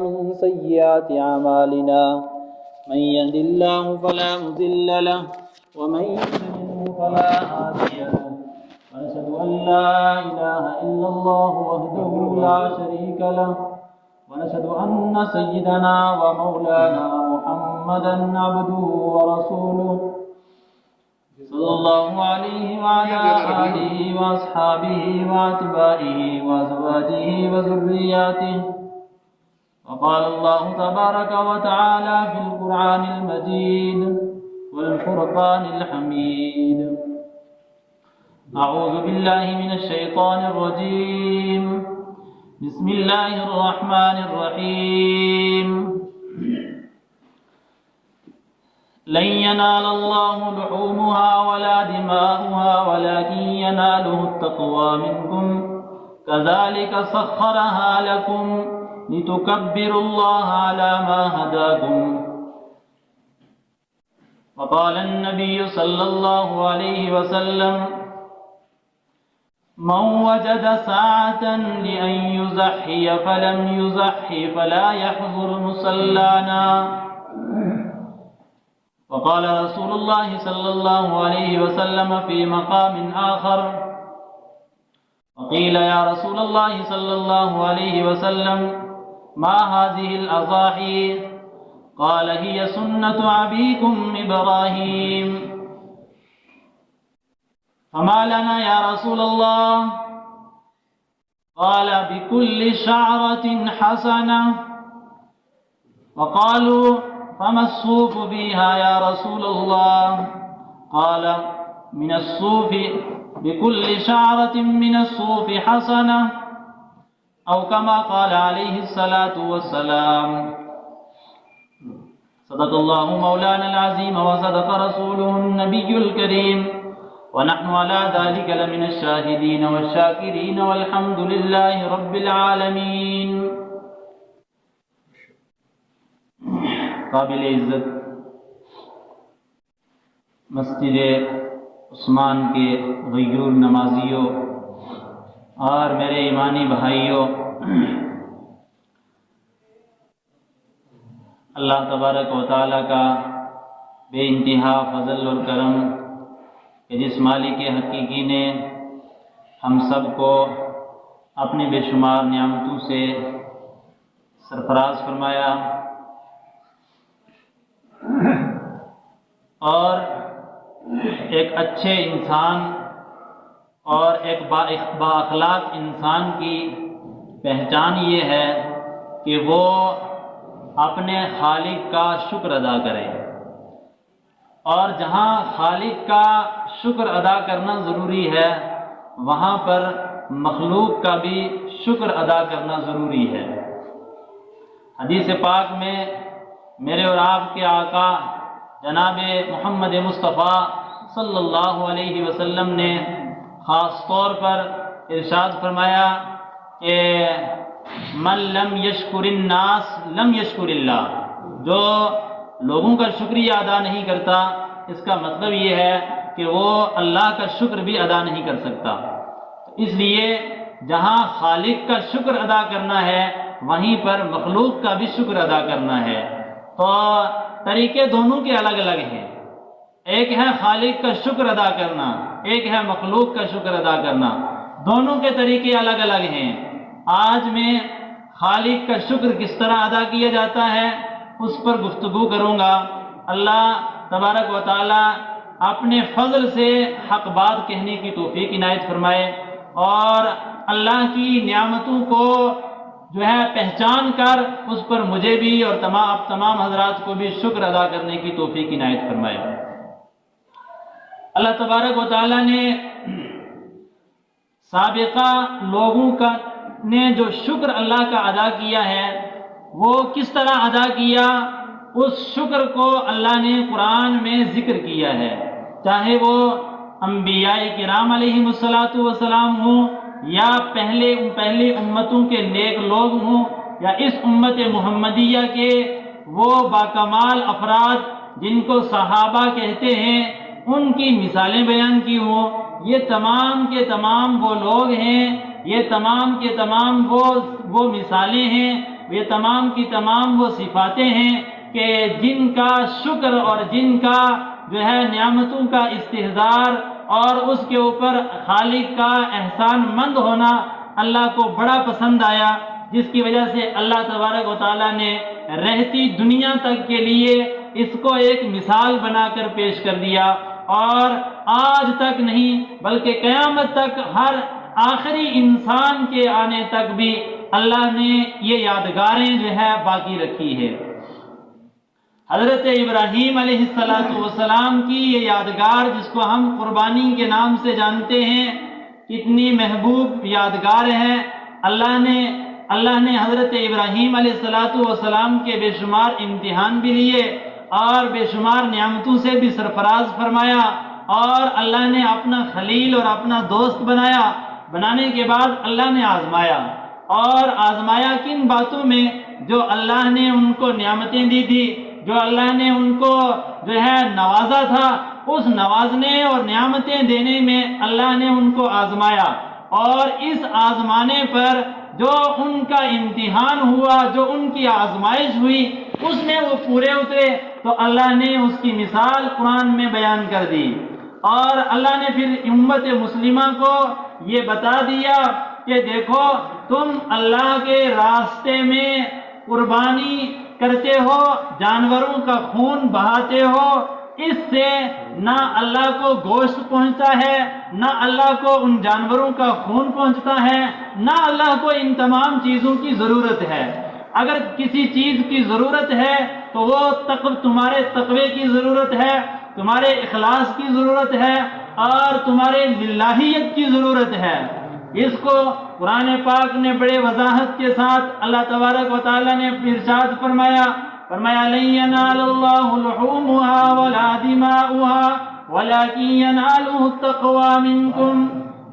ومن سيئات أعمالنا من يهد الله فلا مضل له ومن يضلل فلا هادي له ونشهد أن لا إله إلا الله وحده لا شريك له ونشهد أن سيدنا ومولانا محمدا عبده ورسوله صلى الله عليه وعلى آله وأصحابه وأتباعه وأزواجه وذرياته. وقال الله تبارك وتعالى في القرآن المجيد والفرقان الحميد: أعوذ بالله من الشيطان الرجيم. بسم الله الرحمن الرحيم. لن ينال الله لحومها ولا دماؤها ولكن يناله التقوى منكم كذلك سخرها لكم لتكبروا الله على ما هداكم. وقال النبي صلى الله عليه وسلم: من وجد ساعة لأن يزحي فلم يزحي فلا يحضر مصلانا. وقال رسول الله صلى الله عليه وسلم في مقام آخر: وقيل يا رسول الله صلى الله عليه وسلم ما هذه الأضاحي؟ قال: هي سنة أبيكم إبراهيم. فما لنا يا رسول الله؟ قال: بكل شعرة حسنة. وقالوا: فما الصوف بها يا رسول الله؟ قال: من الصوف بكل شعرة من الصوف حسنة، أو كما قال عليه الصلاة والسلام. صدق الله مولانا العظيم وصدق رسوله النبي الكريم، ونحن على ذلك لمن الشاهدين والشاكرين والحمد لله رب العالمين. قابل عزت مسجد عثمان کے غیور نمازیوں اور میرے ایمانی بھائیوں، اللہ تبارک و تعالیٰ کا بے انتہا فضل اور کرم کہ جس مالک حقیقی نے ہم سب کو اپنی بے شمار نعمتوں سے سرفراز فرمایا اور ایک اچھے انسان اور ایک با اخلاق انسان کی پہچان یہ ہے کہ وہ اپنے خالق کا شکر ادا کرے، اور جہاں خالق کا شکر ادا کرنا ضروری ہے وہاں پر مخلوق کا بھی شکر ادا کرنا ضروری ہے۔ حدیث پاک میں میرے اور آپ کے آقا جناب محمد مصطفیٰ صلی اللہ علیہ وسلم نے خاص طور پر ارشاد فرمایا کہ من لم یشکر الناس لم یشکر اللہ، جو لوگوں کا شکریہ ادا نہیں کرتا اس کا مطلب یہ ہے کہ وہ اللہ کا شکر بھی ادا نہیں کر سکتا۔ اس لیے جہاں خالق کا شکر ادا کرنا ہے وہیں پر مخلوق کا بھی شکر ادا کرنا ہے۔ تو طریقے دونوں کے الگ الگ ہیں، ایک ہے خالق کا شکر ادا کرنا، ایک ہے مخلوق کا شکر ادا کرنا، دونوں کے طریقے الگ الگ ہیں۔ آج میں خالق کا شکر کس طرح ادا کیا جاتا ہے اس پر گفتگو کروں گا۔ اللہ تبارک و تعالی اپنے فضل سے حق بات کہنے کی توفیق عنایت فرمائے، اور اللہ کی نعمتوں کو جو ہے پہچان کر اس پر مجھے بھی اور تمام حضرات کو بھی شکر ادا کرنے کی توفیق عنایت فرمائے۔ اللہ تبارک و تعالی نے سابقہ لوگوں نے جو شکر اللہ کا ادا کیا ہے وہ کس طرح ادا کیا، اس شکر کو اللہ نے قرآن میں ذکر کیا ہے، چاہے وہ انبیاء کرام علیہم السلام ہوں یا پہلے امتوں کے نیک لوگ ہوں یا اس امت محمدیہ کے وہ باکمال افراد جن کو صحابہ کہتے ہیں ان کی مثالیں بیان کی ہوں۔ یہ تمام کے تمام وہ لوگ ہیں، یہ تمام کے تمام وہ مثالیں ہیں یہ تمام کی تمام وہ صفاتیں ہیں کہ جن کا شکر اور جن کا جو ہے نعمتوں کا استحضار اور اس کے اوپر خالق کا احسان مند ہونا اللہ کو بڑا پسند آیا، جس کی وجہ سے اللہ تبارک و تعالیٰ نے رہتی دنیا تک کے لیے اس کو ایک مثال بنا کر پیش کر دیا، اور آج تک نہیں بلکہ قیامت تک ہر آخری انسان کے آنے تک بھی اللہ نے یہ یادگاریں جو ہے باقی رکھی ہے۔ حضرت ابراہیم علیہ السلام کی یہ یادگار جس کو ہم قربانی کے نام سے جانتے ہیں، کتنی محبوب یادگار ہے۔ اللہ نے حضرت ابراہیم علیہ السلام کے بے شمار امتحان بھی لیے اور بے شمار نعمتوں سے بھی سرفراز فرمایا، اور اللہ نے اپنا خلیل اور اپنا دوست بنایا۔ بنانے کے بعد اللہ نے آزمایا، اور آزمایا کن باتوں میں؟ جو اللہ نے ان کو نعمتیں دی تھی، جو اللہ نے ان کو جو ہے نوازا تھا، اس نوازنے اور نعمتیں دینے میں اللہ نے ان کو آزمایا، اور اس آزمانے پر جو ان کا امتحان ہوا، جو ان کی آزمائش ہوئی، اس میں وہ پورے اترے تو اللہ نے اس کی مثال قرآن میں بیان کر دی، اور اللہ نے پھر امت مسلمہ کو یہ بتا دیا کہ دیکھو تم اللہ کے راستے میں قربانی کرتے ہو، جانوروں کا خون بہاتے ہو، اس سے نہ اللہ کو گوشت پہنچتا ہے، نہ اللہ کو ان جانوروں کا خون پہنچتا ہے، نہ اللہ کو ان تمام چیزوں کی ضرورت ہے۔ اگر کسی چیز کی ضرورت ہے تو وہ تمہارے تقوی کی ضرورت ہے، تمہارے اخلاص کی ضرورت ہے، اور تمہارے للہیت کی ضرورت ہے۔ اس کو قرآن پاک نے بڑے وضاحت کے ساتھ اللہ تبارک و تعالیٰ نے ارشاد فرمایا لن ينال الله لحومها ولا دماؤها ولكن يناله التقوى منكم۔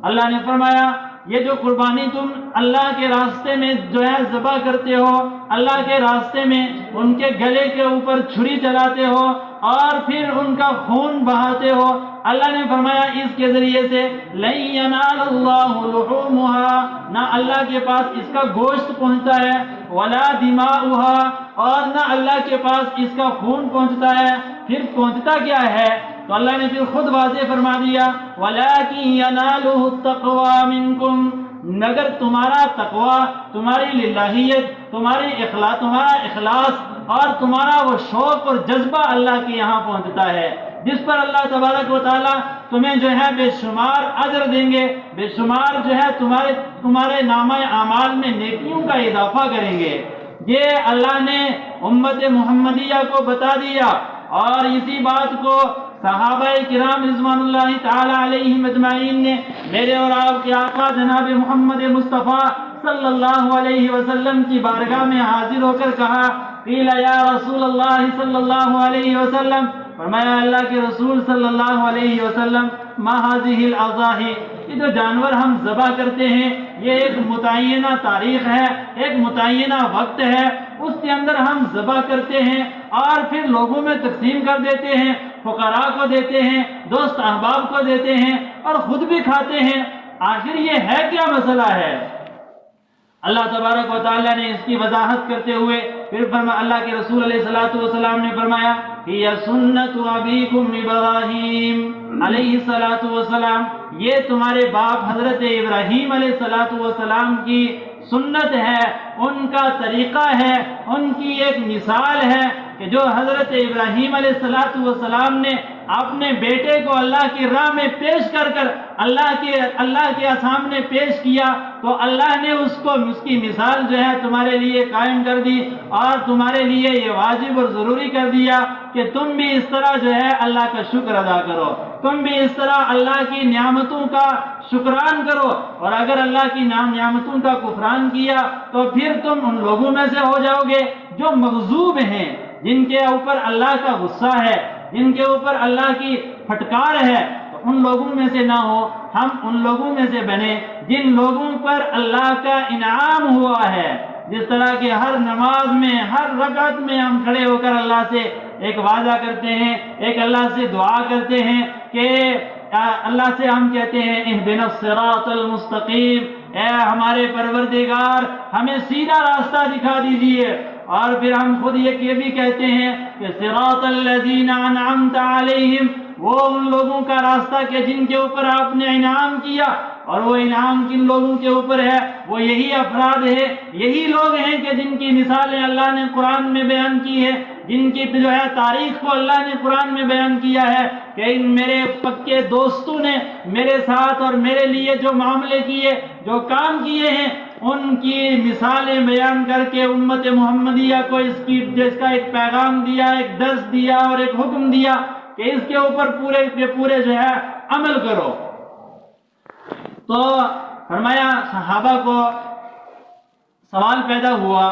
اللہ نے فرمایا یہ جو قربانی تم اللہ کے راستے میں جو ہے ذبح کرتے ہو، اللہ کے راستے میں ان کے گلے کے اوپر چھری چلاتے ہو اور پھر ان کا خون بہاتے ہو، اللہ نے فرمایا اس کے ذریعے سے لن ینال اللہ لحومها، نہ اللہ کے پاس اس کا گوشت پہنچتا ہے، ولا دماؤها، اور نہ اللہ کے پاس اس کا خون پہنچتا ہے۔ پھر پہنچتا کیا ہے؟ تو اللہ نے پھر خود واضح فرما دیا وَلَٰكِن يَنَالُهُ التَّقْوَىٰ مِنكُمْ، مگر تمہارا تقوی، تمہاری للہیت، تمہارا اخلاص اور تمہارا وہ شوق اور جذبہ اللہ کے یہاں پہنچتا ہے، جس پر اللہ تبارک و تعالیٰ تمہیں جو ہے بے شمار اجر دیں گے، بے شمار جو ہے تمہارے نامہ اعمال میں نیکیوں کا اضافہ کریں گے۔ یہ اللہ نے امت محمدیہ کو بتا دیا، اور اسی بات کو صحابہ کرام رضوان اللہ تعالی علیہم اجمعین نے میرے اور آپ کے آقا جناب محمد مصطفیٰ صلی اللہ علیہ وسلم کی بارگاہ میں حاضر ہو کر کہا، قیل یا رسول اللہ صلی اللہ علیہ وسلم، فرمایا اللہ کے رسول صلی اللہ علیہ وسلم، ما هذه الاضاحی، یہ جو جانور ہم ذبح کرتے ہیں یہ ایک متعینہ تاریخ ہے، ایک متعینہ وقت ہے، اس کے اندر ہم ذبح کرتے ہیں اور پھر لوگوں میں تقسیم کر دیتے ہیں، فقراء کو دیتے ہیں، دوست احباب کو دیتے ہیں اور خود بھی کھاتے ہیں، آخر یہ ہے کیا مسئلہ ہے؟ اللہ تبارک و تعالیٰ نے اس کی وضاحت کرتے ہوئے پھر اللہ کے رسول علیہ السلام نے فرمایا ہی سنت ابیکم ابراہیم علیہ السلام، یہ تمہارے باپ حضرت ابراہیم علیہ السلام کی سنت ہے، ان کا طریقہ ہے، ان کی ایک مثال ہے کہ جو حضرت ابراہیم علیہ السلام نے اپنے بیٹے کو اللہ کی راہ میں پیش کر اللہ کے سامنے پیش کیا تو اللہ نے اس کی مثال جو ہے تمہارے لیے قائم کر دی اور تمہارے لیے یہ واجب اور ضروری کر دیا کہ تم بھی اس طرح جو ہے اللہ کا شکر ادا کرو، تم بھی اس طرح اللہ کی نعمتوں کا شکران کرو، اور اگر اللہ کی نعمتوں کا کفران کیا تو پھر تم ان لوگوں میں سے ہو جاؤ گے جو مغضوب ہیں، جن کے اوپر اللہ کا غصہ ہے، جن کے اوپر اللہ کی پھٹکار ہے، تو ان لوگوں میں سے نہ ہو، ہم ان لوگوں میں سے بنے جن لوگوں پر اللہ کا انعام ہوا ہے، جس طرح کہ ہر نماز میں ہر رکعت میں ہم کھڑے ہو کر اللہ سے ایک وعدہ کرتے ہیں، ایک اللہ سے دعا کرتے ہیں کہ اللہ سے ہم کہتے ہیں اہدنا الصراط المستقیم، اے ہمارے پروردگار ہمیں سیدھا راستہ دکھا دیجئے۔ اور پھر ہم خود یہ بھی کہتے ہیں کہ صراط الذین انعمت علیہم، وہ ان لوگوں کا راستہ کہ جن کے اوپر آپ نے انعام کیا، اور وہ انعام کن لوگوں کے اوپر ہے؟ وہ یہی افراد ہے، یہی لوگ ہیں کہ جن کی مثالیں اللہ نے قرآن میں بیان کی ہے، جن کی جو ہے تاریخ کو اللہ نے قرآن میں بیان کیا ہے کہ ان میرے پکے دوستوں نے میرے ساتھ اور میرے لیے جو معاملے کیے، جو کام کیے ہیں، ان کی مثالیں بیان کر کے امت محمدیہ کو جس کا ایک پیغام دیا، ایک درس دیا اور ایک حکم دیا کہ اس کے اوپر پورے کے پورے جو ہے عمل کرو۔ تو فرمایا صحابہ کو سوال پیدا ہوا،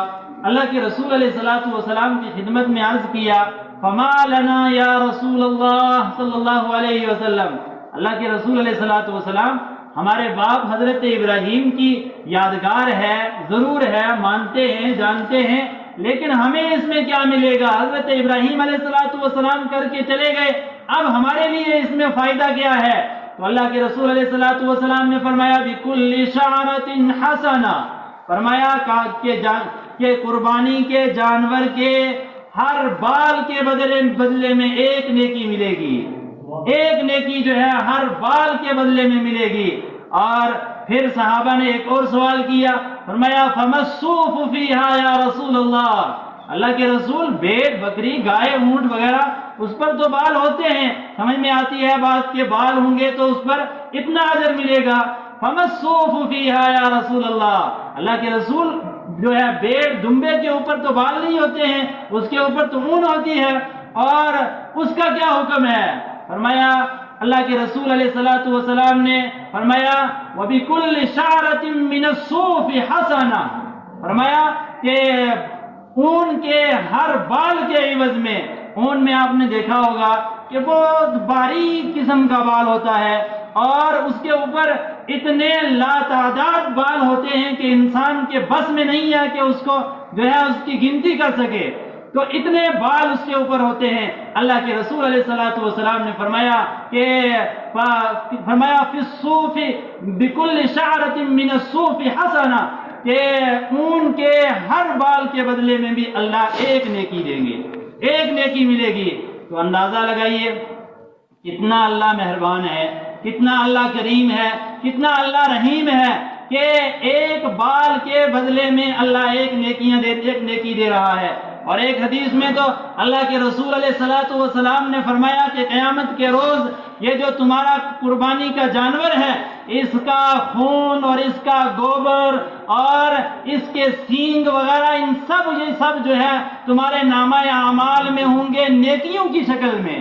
اللہ کے رسول علیہ الصلوۃ والسلام کی خدمت میں عرض کیا، فما لنا یا رسول اللہ صلی اللہ علیہ وسلم، اللہ کے رسول علیہ الصلوۃ والسلام ہمارے باپ حضرت ابراہیم کی یادگار ہے، ضرور ہے، مانتے ہیں، جانتے ہیں، لیکن ہمیں اس میں کیا ملے گا؟ حضرت ابراہیم علیہ الصلوۃ والسلام کر کے چلے گئے، اب ہمارے لیے اس میں فائدہ کیا ہے؟ تو اللہ کے رسول علیہ الصلوۃ والسلام نے فرمایا بِكُلِّ شَعْرَةٍ حَسَنَةٍ، فرمایا کہ قربانی کے جانور کے ہر بال کے بدلے میں ایک نیکی ملے گی، ایک نیکی جو ہے ہر بال کے بدلے میں ملے گی۔ اور پھر صحابہ نے ایک اور سوال کیا، فرمایا فَمَا الصُّوفُ فِيهَا یا رسول اللہ کے رسول، بھیڑ، بکری، گائے، اونٹ وغیرہ اس پر تو بال ہوتے ہیں، سمجھ میں آتی ہے بات کہ بال ہوں گے تو اس پر اتنا اجر ملے گا۔ فَمَا الصُّوفُ فِيهَا یا رسول اللہ کے رسول جو ہے بھیڑ، دمبے کے اوپر تو بال نہیں ہوتے ہیں، اس کے اوپر تو اون ہوتی ہے، اور اس کا کیا حکم ہے؟ فرمایا اللہ کے رسول علیہ الصلوۃ والسلام نے فرمایا وَبِكُلِّ شَعْرَةٍ مِّنَ الصُّوفِ حَسَنَةٍ، فرمایا کہ اون کے ہر بال کے عوض میں، اون میں آپ نے دیکھا ہوگا کہ بہت باریک قسم کا بال ہوتا ہے، اور اس کے اوپر اتنے لاتعداد بال ہوتے ہیں کہ انسان کے بس میں نہیں ہے کہ اس کو جو ہے اس کی گنتی کر سکے، تو اتنے بال اس کے اوپر ہوتے ہیں۔ اللہ کے رسول علیہ الصلوۃ والسلام نے فرمایا کہ فی الصوف بکل شعرۃ من الصوف حسنہ، کہ اون کے ہر بال کے بدلے میں بھی اللہ ایک نیکی دیں گے، ایک نیکی ملے گی۔ تو اندازہ لگائیے کتنا اللہ مہربان ہے، کتنا اللہ کریم ہے، کتنا اللہ رحیم ہے کہ ایک بال کے بدلے میں اللہ ایک نیکی دے رہا ہے۔ اور ایک حدیث میں تو اللہ کے رسول علیہ الصلوۃ والسلام نے فرمایا کہ قیامت کے روز یہ جو تمہارا قربانی کا جانور ہے، اس کا خون اور اس کا گوبر اور اس کے سینگ وغیرہ، یہ سب جو ہے تمہارے نامہ اعمال میں ہوں گے نیکیوں کی شکل میں،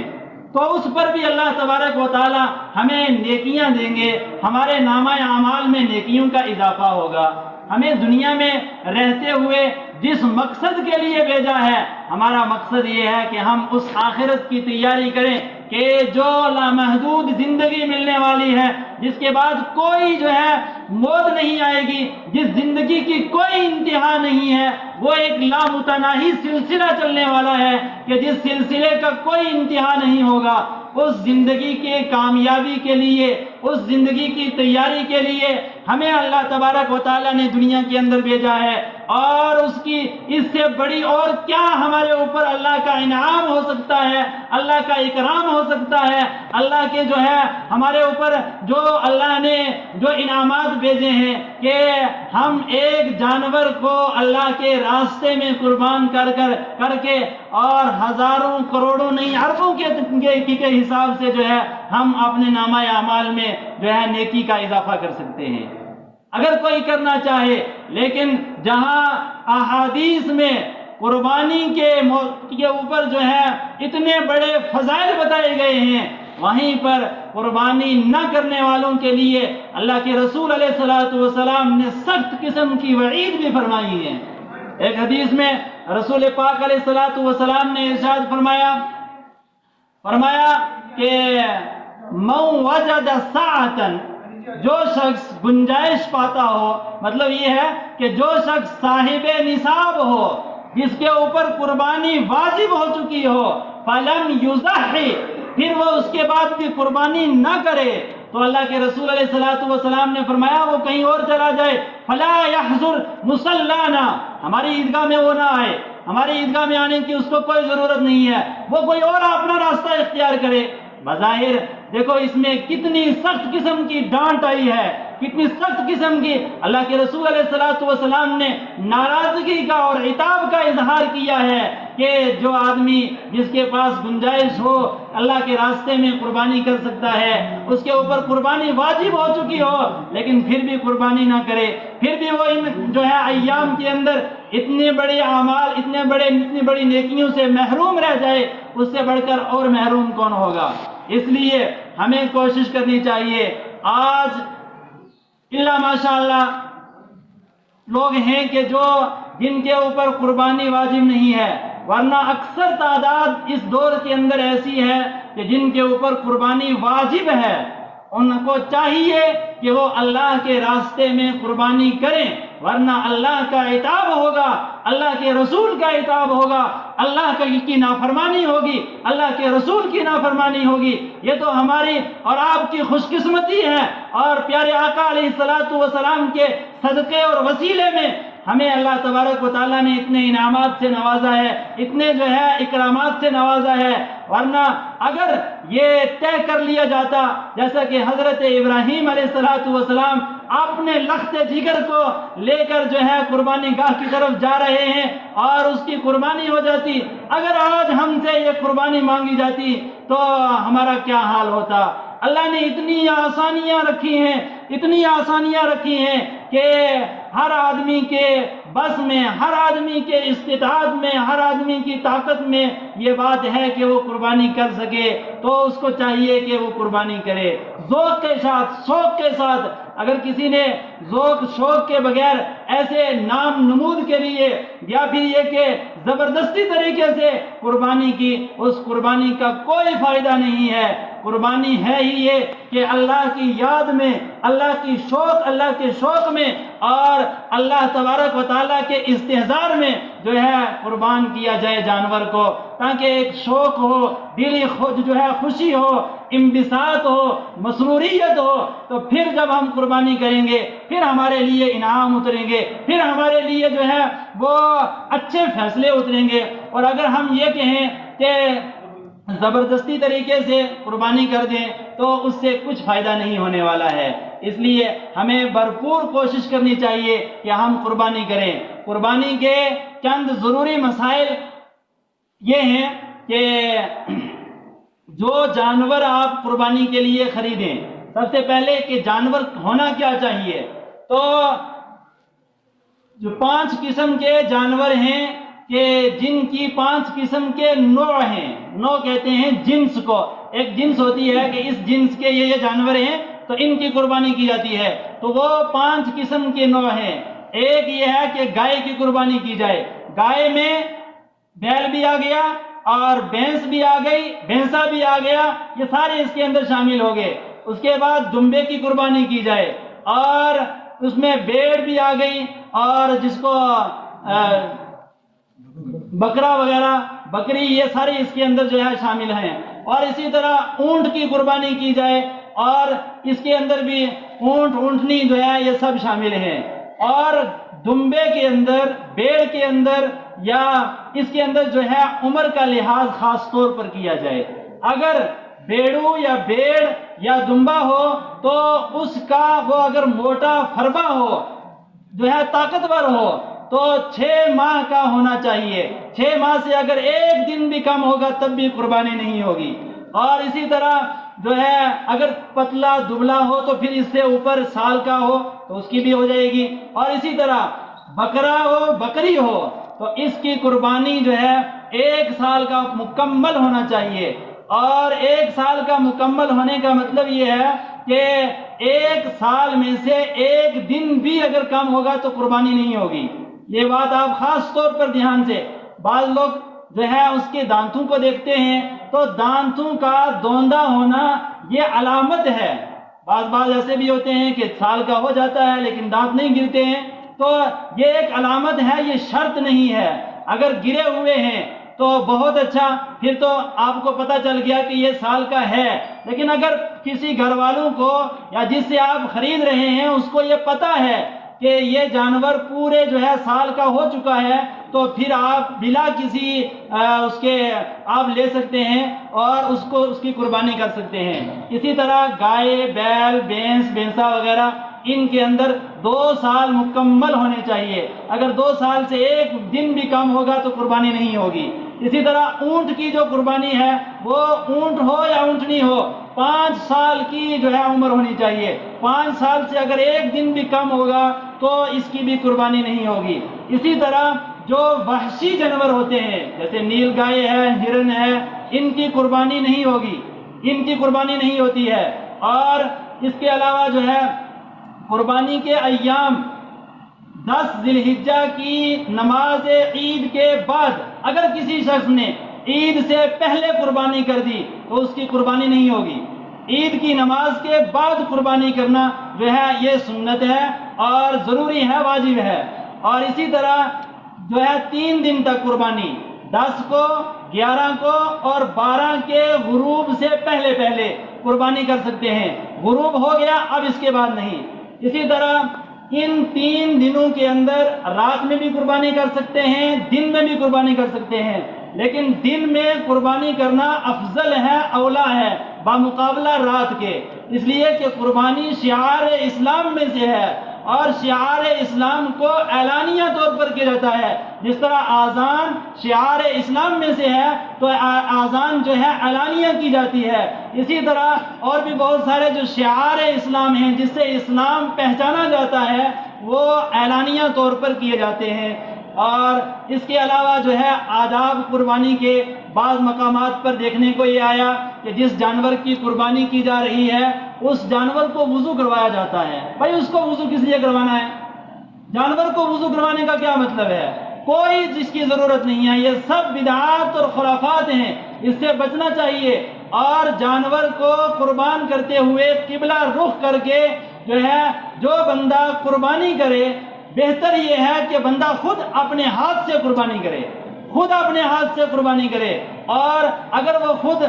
تو اس پر بھی اللہ تبارک و تعالی ہمیں نیکیاں دیں گے، ہمارے نامہ اعمال میں نیکیوں کا اضافہ ہوگا۔ ہمیں دنیا میں رہتے ہوئے جس مقصد کے لیے بھیجا ہے، ہمارا مقصد یہ ہے کہ ہم اس آخرت کی تیاری کریں کہ جو لامحدود زندگی ملنے والی ہے، جس کے بعد کوئی جو ہے موت نہیں آئے گی، جس زندگی کی کوئی انتہا نہیں ہے، وہ ایک لامتناہی سلسلہ چلنے والا ہے کہ جس سلسلے کا کوئی انتہا نہیں ہوگا۔ اس زندگی کے کامیابی کے لیے، اس زندگی کی تیاری کے لیے ہمیں اللہ تبارک و تعالیٰ نے دنیا کے اندر بھیجا ہے، اور اس سے بڑی اور کیا ہمارے اوپر اللہ کا انعام ہو سکتا ہے، اللہ کا اکرام ہو سکتا ہے، اللہ کے جو ہے ہمارے اوپر جو اللہ نے جو انعامات بھیجے ہیں کہ ہم ایک جانور کو اللہ کے راستے میں قربان کر کے اور ہزاروں کروڑوں نہیں اربوں کے حساب سے جو ہے ہم اپنے نامہ اعمال میں جو ہے نیکی کا اضافہ کر سکتے ہیں اگر کوئی کرنا چاہے۔ لیکن جہاں احادیث میں قربانی کے اوپر جو ہے اتنے بڑے فضائل بتائے گئے ہیں، وہیں پر قربانی نہ کرنے والوں کے لیے اللہ کے رسول علیہ الصلوۃ والسلام نے سخت قسم کی وعید بھی فرمائی ہے۔ ایک حدیث میں رسول پاک علیہ الصلوۃ والسلام نے ارشاد فرمایا کہ من وجد سعۃ، جو شخص گنجائش پاتا ہو، مطلب یہ ہے کہ جو شخص صاحب نصاب ہو، جس کے اوپر قربانی واجب ہو چکی ہو، فلم یضحی، پھر وہ اس کے بعد بھی قربانی نہ کرے، تو اللہ کے رسول علیہ الصلوۃ والسلام نے فرمایا وہ کہیں اور چلا جائے، فلا یحضر مصلانا، ہماری عیدگاہ میں وہ نہ آئے، ہماری عیدگاہ میں آنے کی اس کو کوئی ضرورت نہیں ہے، وہ کوئی اور اپنا راستہ اختیار کرے۔ بظاہر دیکھو اس میں کتنی سخت قسم کی ڈانٹ آئی ہے، کتنی سخت قسم کی اللہ کے رسول علیہ الصلوۃ والسلام نے ناراضگی کا اور عتاب کا اظہار کیا ہے کہ جو آدمی جس کے پاس گنجائش ہو اللہ کے راستے میں قربانی کر سکتا ہے، اس کے اوپر قربانی واجب ہو چکی ہو لیکن پھر بھی قربانی نہ کرے، پھر بھی وہ ان جو ہے ایام کے اندر اتنے بڑے اعمال، اتنی بڑی نیکیوں سے محروم رہ جائے، اس سے بڑھ کر اور محروم کون ہوگا؟ اس لیے ہمیں کوشش کرنی چاہیے۔ آج اللہ ماشاء اللہ لوگ ہیں کہ جن کے اوپر قربانی واجب نہیں ہے، ورنہ اکثر تعداد اس دور کے اندر ایسی ہے کہ جن کے اوپر قربانی واجب ہے، ان کو چاہیے کہ وہ اللہ کے راستے میں قربانی کریں، ورنہ اللہ کا عتاب ہوگا، اللہ کے رسول کا عتاب ہوگا، اللہ کی نافرمانی ہوگی، اللہ کے رسول کی نافرمانی ہوگی۔ یہ تو ہماری اور آپ کی خوش قسمتی ہے، اور پیارے آقا علیہ الصلوۃ والسلام کے صدقے اور وسیلے میں ہمیں اللہ تبارک و تعالیٰ نے اتنے انعامات سے نوازا ہے، اتنے جو ہے اکرامات سے نوازا ہے، ورنہ اگر یہ طے کر لیا جاتا جیسا کہ حضرت ابراہیم علیہ السلام اپنے لخت جگر کو لے کر جو ہے قربانی گاہ کی طرف جا رہے ہیں اور اس کی قربانی ہو جاتی، اگر آج ہم سے یہ قربانی مانگی جاتی تو ہمارا کیا حال ہوتا؟ اللہ نے اتنی آسانیاں رکھی ہیں، اتنی آسانیاں رکھی ہیں کہ ہر آدمی کے بس میں، ہر آدمی کے استطاعت میں، ہر آدمی کی طاقت میں یہ بات ہے کہ وہ قربانی کر سکے، تو اس کو چاہیے کہ وہ قربانی کرے ذوق کے ساتھ، شوق کے ساتھ۔ اگر کسی نے ذوق شوق کے بغیر ایسے نام نمود کے لیے یا پھر یہ کہ زبردستی طریقے سے قربانی کی، اس قربانی کا کوئی فائدہ نہیں ہے۔ قربانی ہے ہی یہ کہ اللہ کی یاد میں، اللہ کے شوق میں اور اللہ تبارک و تعالیٰ کے استحضار میں جو ہے قربان کیا جائے جانور کو، تاکہ ایک شوق ہو، دلی خود جو ہے خوشی ہو، انبساط ہو، مسروریت ہو، تو پھر جب ہم قربانی کریں گے پھر ہمارے لیے انعام اتریں گے، پھر ہمارے لیے جو ہے وہ اچھے فیصلے اتریں گے۔ اور اگر ہم یہ کہیں کہ زبردستی طریقے سے قربانی کر دیں تو اس سے کچھ فائدہ نہیں ہونے والا ہے۔ اس لیے ہمیں بھرپور کوشش کرنی چاہیے کہ ہم قربانی کریں۔ قربانی کے چند ضروری مسائل یہ ہیں کہ جو جانور آپ قربانی کے لیے خریدیں، سب سے پہلے کہ جانور ہونا کیا چاہیے، تو جو 5 قسم کے جانور ہیں کہ جن کی 5 قسم کے نوع ہیں، نوع کہتے ہیں جنس کو، ایک جنس ہوتی ہے کہ اس جنس کے یہ جانور ہیں تو ان کی قربانی کی جاتی ہے، تو وہ 5 قسم کے نوع ہیں۔ ایک یہ ہے کہ گائے کی قربانی کی جائے، گائے میں بیل بھی آ گیا اور بھینس بھی آ گئی، بھینسا بھی آ گیا، یہ سارے اس کے اندر شامل ہو گئے۔ اس کے بعد دمبے کی قربانی کی جائے اور اس میں بھیڑ بھی آ گئی، اور جس کو بکرا وغیرہ، بکری، یہ سارے اس کے اندر جو ہے شامل ہیں۔ اور اسی طرح اونٹ کی قربانی کی جائے اور اس کے اندر بھی اونٹ، اونٹنی جو ہے یہ سب شامل ہیں۔ اور دمبے کے اندر، بیڑ کے اندر یا اس کے اندر جو ہے عمر کا لحاظ خاص طور پر کیا جائے۔ اگر بیڑو یا بیڑ یا دمبا ہو تو اس کا وہ اگر موٹا فربا ہو، جو ہے طاقتور ہو، تو 6 ماہ کا ہونا چاہیے۔ 6 ماہ سے اگر ایک دن بھی کم ہوگا تب بھی قربانی نہیں ہوگی۔ اور اسی طرح جو ہے اگر پتلا دبلا ہو تو پھر اس سے اوپر سال کا ہو تو اس کی بھی ہو جائے گی۔ اور اسی طرح بکرا ہو، بکری ہو، تو اس کی قربانی جو ہے 1 سال کا مکمل ہونا چاہیے۔ اور 1 سال کا مکمل ہونے کا مطلب یہ ہے کہ 1 سال میں سے ایک دن بھی اگر کم ہوگا تو قربانی نہیں ہوگی۔ یہ بات آپ خاص طور پر دھیان سے، بعض لوگ جو ہے اس کے دانتوں کو دیکھتے ہیں تو دانتوں کا دوندا ہونا یہ علامت ہے۔ بعض ایسے بھی ہوتے ہیں کہ سال کا ہو جاتا ہے لیکن دانت نہیں گرتے ہیں، تو یہ ایک علامت ہے، یہ شرط نہیں ہے۔ اگر گرے ہوئے ہیں تو بہت اچھا، پھر تو آپ کو پتہ چل گیا کہ یہ سال کا ہے۔ لیکن اگر کسی گھر والوں کو یا جس سے آپ خرید رہے ہیں اس کو یہ پتہ ہے کہ یہ جانور پورے جو ہے سال کا ہو چکا ہے، تو پھر آپ بلا کسی اس کے آپ لے سکتے ہیں اور اس کی قربانی کر سکتے ہیں۔ اسی طرح گائے، بیل، بھینسا وغیرہ، ان کے اندر 2 سال مکمل ہونے چاہیے۔ اگر 2 سال سے ایک دن بھی کم ہوگا تو قربانی نہیں ہوگی۔ اسی طرح اونٹ کی جو قربانی ہے، وہ اونٹ ہو یا اونٹنی ہو، 5 سال کی جو ہے عمر ہونی چاہیے۔ 5 سال سے اگر ایک دن بھی کم ہوگا تو اس کی بھی قربانی نہیں ہوگی۔ اسی طرح جو وحشی جانور ہوتے ہیں جیسے نیل گائے ہے، ہرن ہے، ان کی قربانی نہیں ہوگی، ان کی قربانی نہیں ہوتی ہے۔ اور اس کے علاوہ جو ہے قربانی کے ایام 10 ذی الحجہ کی نماز عید کے بعد اگر کسی شخص نے عید سے پہلے قربانی کر دی تو اس کی قربانی نہیں ہوگی۔ عید کی نماز کے بعد قربانی کرنا جو ہے یہ سنت ہے اور ضروری ہے، واجب ہے۔ اور اسی طرح جو ہے 3 دن تک قربانی، 10 کو، 11 کو اور 12 کے غروب سے پہلے قربانی کر سکتے ہیں۔ غروب ہو گیا اب اس کے بعد نہیں۔ اسی طرح ان 3 دنوں کے اندر رات میں بھی قربانی کر سکتے ہیں، دن میں بھی قربانی کر سکتے ہیں، لیکن دن میں قربانی کرنا افضل ہے، اولا ہے بمقابلہ رات کے، اس لیے کہ قربانی شعار اسلام میں سے ہے اور شعار اسلام کو اعلانیہ طور پر کیا جاتا ہے۔ جس طرح آذان شعار اسلام میں سے ہے تو آذان جو ہے اعلانیہ کی جاتی ہے، اسی طرح اور بھی بہت سارے جو شعار اسلام ہیں جس سے اسلام پہچانا جاتا ہے وہ اعلانیہ طور پر کیے جاتے ہیں۔ اور اس کے علاوہ جو ہے آداب قربانی کے بعض مقامات پر دیکھنے کو یہ آیا کہ جس جانور کی قربانی کی جا رہی ہے اس جانور کو وضو کروایا جاتا ہے۔ بھائی اس کو وضو کس لیے کروانا ہے؟ جانور کو وضو کروانے کا کیا مطلب ہے؟ کوئی جس کی ضرورت نہیں ہے، یہ سب بدعات اور خرافات ہیں، اس سے بچنا چاہیے۔ اور جانور کو قربان کرتے ہوئے قبلہ رخ کر کے جو ہے جو بندہ قربانی کرے، بہتر یہ ہے کہ بندہ خود اپنے ہاتھ سے قربانی کرے، خود اپنے ہاتھ سے قربانی کرے۔ اور اگر وہ خود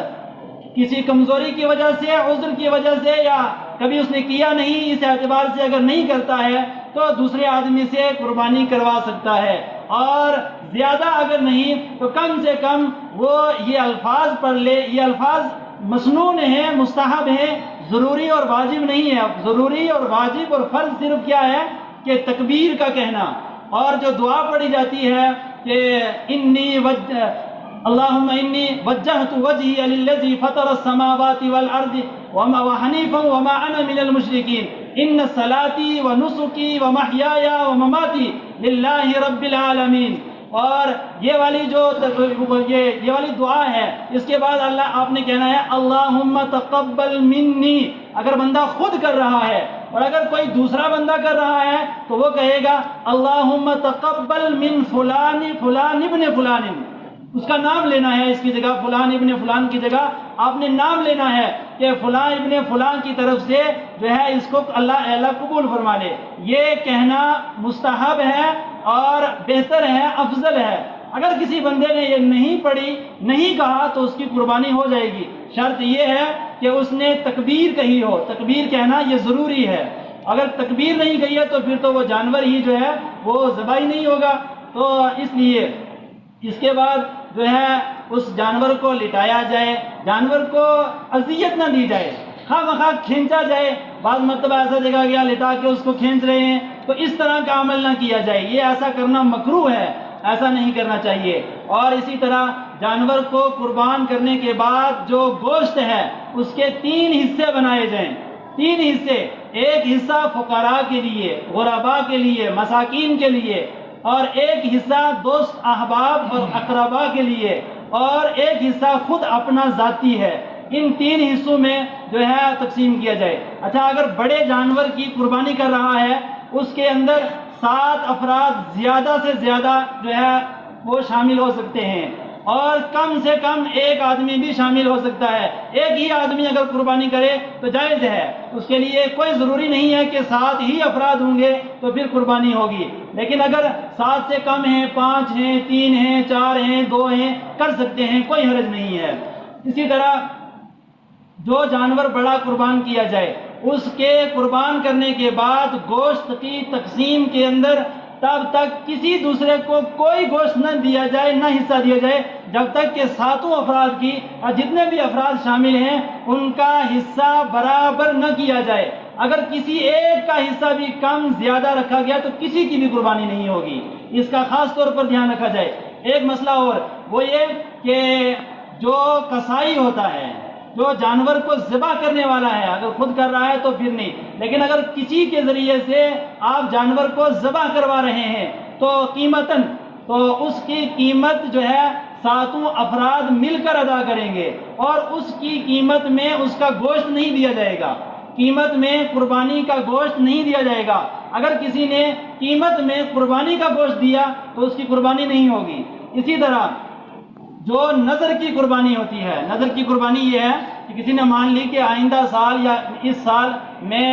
کسی کمزوری کی وجہ سے، عذر کی وجہ سے، یا کبھی اس نے کیا نہیں اس اعتبار سے اگر نہیں کرتا ہے تو دوسرے آدمی سے قربانی کروا سکتا ہے۔ اور زیادہ اگر نہیں تو کم سے کم وہ یہ الفاظ پڑھ لے، یہ الفاظ مسنون ہیں، مستحب ہیں، ضروری اور واجب نہیں ہے۔ ضروری اور واجب اور فرض صرف کیا ہے کہ تکبیر کا کہنا، اور جو دعا پڑھی جاتی ہے کہ اللہم انی وجہت وجہی للذی فطر السماوات والارض وحنیفا وما انا من المشرکین ان صلاتی ونسکی ومحیای ومماتی للہ رب العالمین۔ اور یہ والی دعا ہے، اس کے بعد آپ نے کہنا ہے اللہم تقبل منی، اگر بندہ خود کر رہا ہے، اور اگر کوئی دوسرا بندہ کر رہا ہے تو وہ کہے گا اللہم تقبل من فلان فلان ابن فلان، اس کا نام لینا ہے، اس کی جگہ فلان ابن فلان کی جگہ آپ نے نام لینا ہے کہ فلان ابن فلان کی طرف سے جو ہے اس کو اللہ قبول فرما لے۔ یہ کہنا مستحب ہے اور بہتر ہے، افضل ہے۔ اگر کسی بندے نے یہ نہیں پڑھی، نہیں کہا تو اس کی قربانی ہو جائے گی۔ شرط یہ ہے کہ اس نے تکبیر کہی ہو، تکبیر کہنا یہ ضروری ہے۔ اگر تکبیر نہیں کہی ہے تو پھر تو وہ جانور ہی جو ہے وہ ذبح نہیں ہوگا۔ تو اس لیے اس کے بعد جو ہے اس جانور کو لٹایا جائے، جانور کو اذیت نہ دی جائے، خواہ مخواہ کھینچا جائے، بعض مرتبہ ایسا دیکھا گیا لٹا کے اس کو کھینچ رہے ہیں، تو اس طرح کا عمل نہ کیا جائے، یہ ایسا کرنا مکروہ ہے، ایسا نہیں کرنا چاہیے۔ اور اسی طرح جانور کو قربان کرنے کے بعد جو گوشت ہے اس کے 3 حصے بنائے جائیں، 3 حصے، ایک حصہ فقراء کے لیے، غرباء کے لیے، مساکین کے لیے، اور ایک حصہ دوست احباب اور اقرباء کے لیے، اور ایک حصہ خود اپنا ذاتی ہے۔ ان 3 حصوں میں جو ہے تقسیم کیا جائے۔ اچھا، اگر بڑے جانور کی قربانی کر رہا ہے اس کے اندر 7 افراد زیادہ سے زیادہ جو ہے وہ شامل ہو سکتے ہیں، اور کم سے کم ایک آدمی بھی شامل ہو سکتا ہے. ایک ہی آدمی اگر قربانی کرے تو جائز ہے. اس کے لیے کوئی ضروری نہیں ہے کہ 7 ہی افراد ہوں گے تو پھر قربانی ہوگی. لیکن اگر 7 سے کم ہیں، 5 ہیں، 3 ہیں، 4 ہیں، 2 ہیں، کر سکتے ہیں، کوئی حرج نہیں ہے. اسی طرح جو جانور بڑا قربان کیا جائے اس کے قربان کرنے کے بعد گوشت کی تقسیم کے اندر تب تک کسی دوسرے کو کوئی گوشت نہ دیا جائے، نہ حصہ دیا جائے، جب تک کہ 7 افراد کی اور جتنے بھی افراد شامل ہیں ان کا حصہ برابر نہ کیا جائے. اگر کسی ایک کا حصہ بھی کم زیادہ رکھا گیا تو کسی کی بھی قربانی نہیں ہوگی. اس کا خاص طور پر دھیان رکھا جائے. ایک مسئلہ اور وہ یہ کہ جو قصائی ہوتا ہے، جو جانور کو ذبح کرنے والا ہے، اگر خود کر رہا ہے تو پھر نہیں، لیکن اگر کسی کے ذریعے سے آپ جانور کو ذبح کروا رہے ہیں تو قیمتاً تو اس کی قیمت جو ہے 7 افراد مل کر ادا کریں گے اور اس کی قیمت میں اس کا گوشت نہیں دیا جائے گا. قیمت میں قربانی کا گوشت نہیں دیا جائے گا. اگر کسی نے قیمت میں قربانی کا گوشت دیا تو اس کی قربانی نہیں ہوگی. اسی طرح جو نظر کی قربانی ہوتی ہے، نظر کی قربانی یہ ہے کہ کسی نے مان لی کہ آئندہ سال یا اس سال میں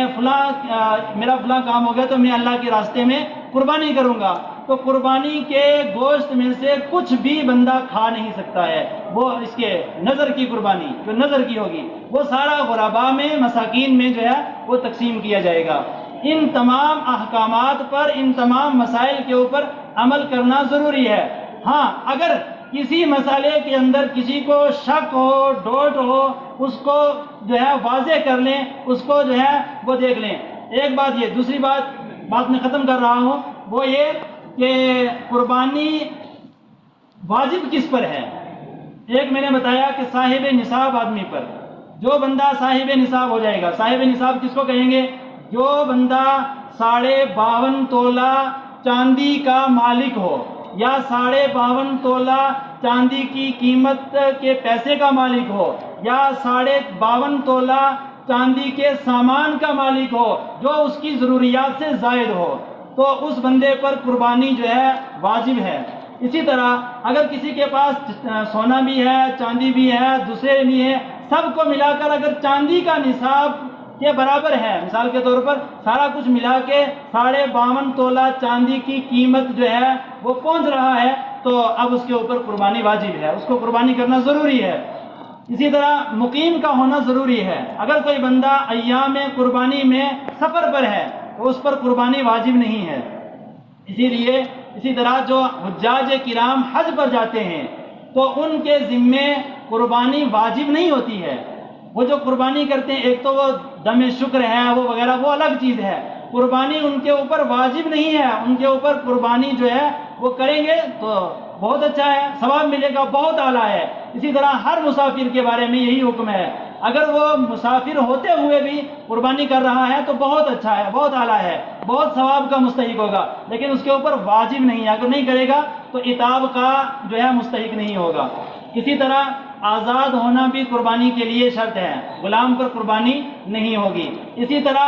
میرا فلاں کام ہو گیا تو میں اللہ کے راستے میں قربانی کروں گا، تو قربانی کے گوشت میں سے کچھ بھی بندہ کھا نہیں سکتا ہے. وہ اس کے نظر کی قربانی جو نظر کی ہوگی وہ سارا غرباء میں، مساکین میں جو ہے وہ تقسیم کیا جائے گا. ان تمام احکامات پر، ان تمام مسائل کے اوپر عمل کرنا ضروری ہے. ہاں اگر کسی مسئلے کے اندر کسی کو شک ہو، ڈوٹ ہو، اس کو جو ہے واضح کر لیں، اس کو جو ہے وہ دیکھ لیں. ایک بات یہ، دوسری بات میں ختم کر رہا ہوں، وہ یہ کہ قربانی واجب کس پر ہے. ایک میں نے بتایا کہ صاحب نصاب آدمی پر. جو بندہ صاحب نصاب ہو جائے گا، صاحب نصاب کس کو کہیں گے؟ جو بندہ 52.5 تولہ چاندی کا مالک ہو یا 52.5 تولہ چاندی کی قیمت کے پیسے کا مالک ہو یا 52.5 تولہ چاندی کے سامان کا مالک ہو جو اس کی ضروریات سے زائد ہو، تو اس بندے پر قربانی جو ہے واجب ہے. اسی طرح اگر کسی کے پاس سونا بھی ہے، چاندی بھی ہے، دوسرے بھی ہیں، سب کو ملا کر اگر چاندی کا نصاب کے برابر ہے، مثال کے طور پر سارا کچھ ملا کے 52.5 تولہ چاندی کی قیمت جو ہے وہ پہنچ رہا ہے، تو اب اس کے اوپر قربانی واجب ہے، اس کو قربانی کرنا ضروری ہے. اسی طرح مقیم کا ہونا ضروری ہے. اگر کوئی بندہ ایام قربانی میں سفر پر ہے تو اس پر قربانی واجب نہیں ہے. اسی طرح جو حجاج کرام حج پر جاتے ہیں تو ان کے ذمے قربانی واجب نہیں ہوتی ہے. وہ جو قربانی کرتے ہیں، ایک تو وہ دم شکر ہے وہ وغیرہ، وہ الگ چیز ہے. قربانی ان کے اوپر واجب نہیں ہے. ان کے اوپر قربانی جو ہے وہ کریں گے تو بہت اچھا ہے، ثواب ملے گا، بہت اعلیٰ ہے. اسی طرح ہر مسافر کے بارے میں یہی حکم ہے. اگر وہ مسافر ہوتے ہوئے بھی قربانی کر رہا ہے تو بہت اچھا ہے، بہت اعلیٰ ہے، بہت ثواب کا مستحق ہوگا، لیکن اس کے اوپر واجب نہیں ہے. اگر نہیں کرے گا تو عتاب کا جو ہے مستحق نہیں ہوگا. اسی طرح آزاد ہونا بھی قربانی کے لیے شرط ہے، غلام پر قربانی نہیں ہوگی. اسی طرح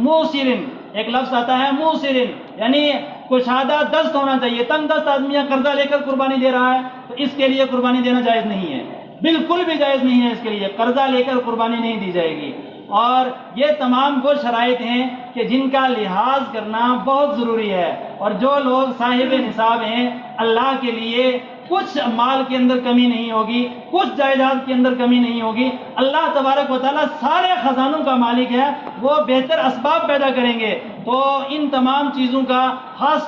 موسرن، ایک لفظ آتا ہے موسرن، یعنی کشادہ دست ہونا چاہیے. تنگ دست آدمی قرضہ لے کر قربانی دے رہا ہے تو اس کے لیے قربانی دینا جائز نہیں ہے، بالکل بھی جائز نہیں ہے. اس کے لیے قرضہ لے کر قربانی نہیں دی جائے گی. اور یہ تمام وہ شرائط ہیں کہ جن کا لحاظ کرنا بہت ضروری ہے. اور جو لوگ صاحب نصاب ہیں، اللہ کے لیے کچھ مال کے اندر کمی نہیں ہوگی، کچھ جائیداد کے اندر کمی نہیں ہوگی. اللہ تبارک و تعالیٰ سارے خزانوں کا مالک ہے، وہ بہتر اسباب پیدا کریں گے. تو ان تمام چیزوں کا خاص